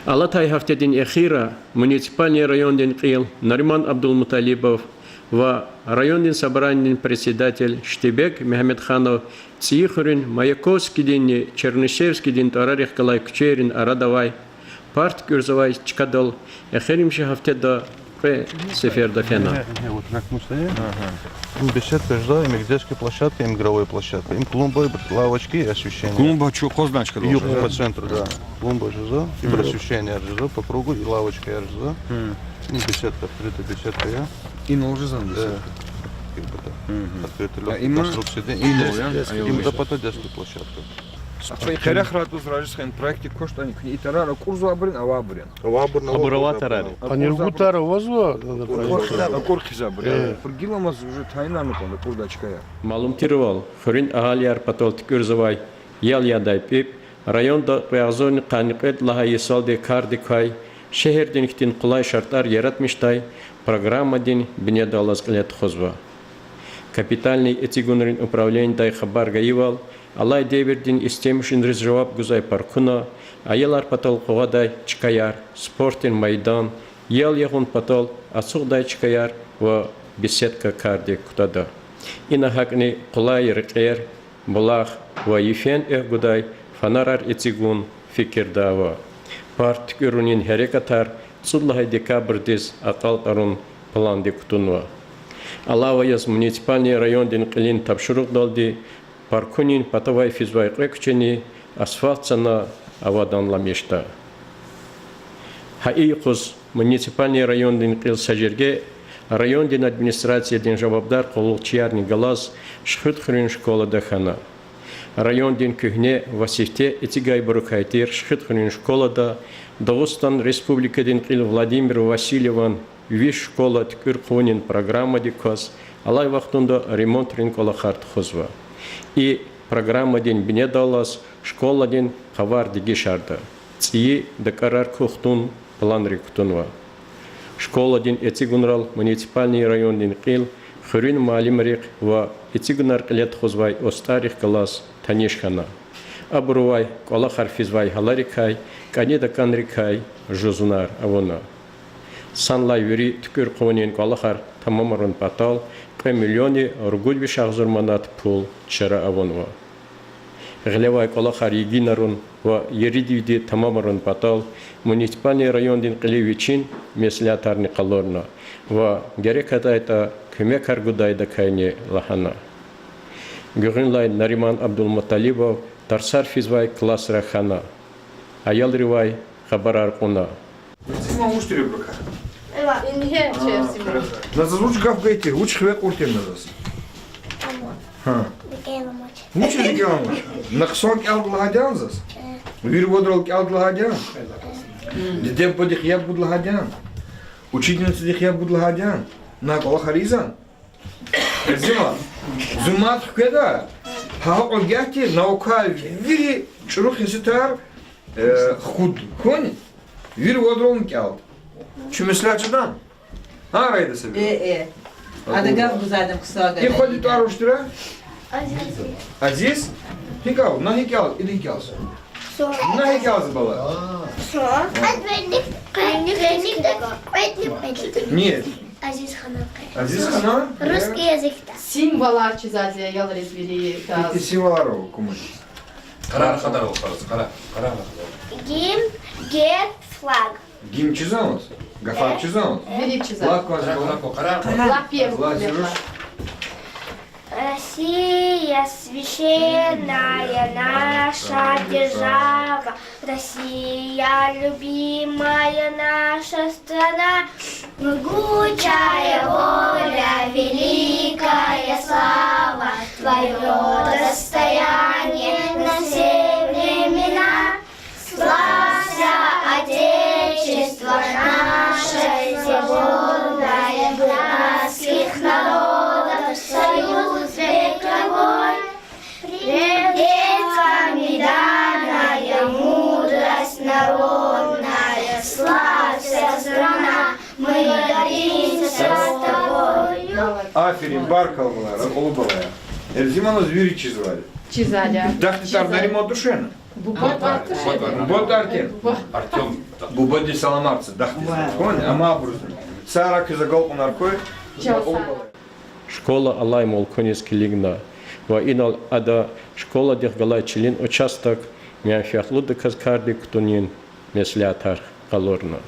Алатай хафтедин эхира муниципальный районный қил Нариман Абдулмуталибов ва районный собраний председатель Штебек Мехмедханов Циихурин Маяковский день Чернышевский день Тарарих Калай Кучерин Арадавай Парт Кюрзавай Чкадал эхирим хафтеда Сефер Дафена. Вот как мы стоим. Беседка, им детская площадка, им игровая площадка, им клумбы, лавочки и освещение. Клумба, что, козначка Юг должна? по центру, да. Клумба ЖЗО, и освещение РЖЗО по кругу, и лавочка РЖЗО. И беседка, открытая беседка, я. И на уже зам. Да. Как бы так. Открытая легкая има- конструкция. Да, има, им да потом детская площадка. Херах ратус ражисхен проекти коштани итарара курзу абрин авабрин. Абурава тарари. Панергутара возло. Корхи забрин. Фургиламаз уже тайнаны конда курдачкая. Малумтировал Фурин Агалияр Патол Кюрзавай Ял Ядай Пип районда Пязон Каникет Лахай Салде Кардикай Шехердин Хтин Кулай Шартар Яратмиштай программа день Бнедалас Лет Хозва. Капитальный этигунрин управление Дай Хабар Гаивал Алай Девердин истемшин ризжаваб Гузай Паркуна Аялар Патол Кугадай Чкаяр Спортин Майдан Ял Ягун Патол Асугдай Чкаяр ва беседка Карди Кутада. Инахакни Кулай Рикер Булах ва Ефен Гудай Фанарар Этигун Фикирдава Парт Кюрунин Херекатар Судлахай Декабрдис Атал Арун Планди Кутунва Алаваяз муниципальный район дин Клин Тапшурук Далди Паркунин Патавай Физвай Рекчени асфальт цена Авадан Ламешта. Хаикус муниципальный район дин Клил Сажерге район дин администрация дин Жавабдар Колулчиарни Галаз Шхут Хрин школа Дахана. Район дин Кюхне Васифте Этигай Барухайтир Шхут Хрин школа да Дагестан Республика дин Клил Владимир Васильеван Виш школа Ткюр Хунин программа дикос Алай вахтунда ремонт ринкола харт хозва. И программа день Бнедалас школа день Хавар Дигишарда. Ци декарар Кухтун план Рикутунва. Школа день Этигунрал муниципальный район день Кил Хурин Малимрик ва Этигунар лет хозвай Остарих Калас Танишхана. Абурувай Кола Харфизвай Халарикай Канида Канрикай Жузунар Авона. Санлай юри Ткюр Хунин Колахар Тамамарун Патал миллионы ругульби шахзурманат пул чара авонва. Глевай Колахар Егинарун ва Еридивди Тамамарун Патал муниципальный район дин Кливичин Меслятарни Калорна ва Герекатайта Кюмекар Гудайда Кайни Лахана. Гюринлай Нариман Абдулмуталибов Тарсар Физвай Класс Рахана. Аял Ривай Хабарар Куна. Назад лучше гавгайте, лучше хвек уртем назад. Лучше дикелам. Нахсон кял лагадян зас. Вир водрол кял лагадян. Детем подих я буд лагадян. Учительница дих я буд лагадян. На кола харизан. Зима. Зумат хкеда. Хао гяти наука вири чурух иситар худ. Хон. Вир водрол кял. Чумислячадан. Ha rayda seviyor. Adagam güzeldim kısa Ne koydu tu araştıra? Aziz. Aziz? Hikav, na hikav, ili hikav. Na hikav bala. Нет. Aziz Hanım. Aziz Хана? Русский язык. Символlar çizeceğiz, yalar ezberi İki lazım. Сиваров кумыш. Karar kadar ol karar. Гимн, герб, флаг. Гим чизамот. Гафар чизамот. Veri çizer. Лак ваш. Karar. Allah bir Лазируш. Россия священная наша держава, Россия любимая наша страна, могучая воля, великая слава, твое достояние на все времена. Славься, Отечество наше, свободное братских народов, союз вековой. Предками данная мудрость народная, славься, страна, мы гордимся с тобою. Аферин, Баркал была, Улубовая. Эрзиману звери чизвали. çizeceğiz. Дахты тар на ремонт душена. Бубат Вот Артем. Артем. Bu body salamarцы, дахты. Понял? Ама брусим. Сара кызагал наркой. Школа Алай Молконецкий лигна. Ва инал ада школа дехгалай член участок мяфяхлу декаскарди ктунин меслятар калорна.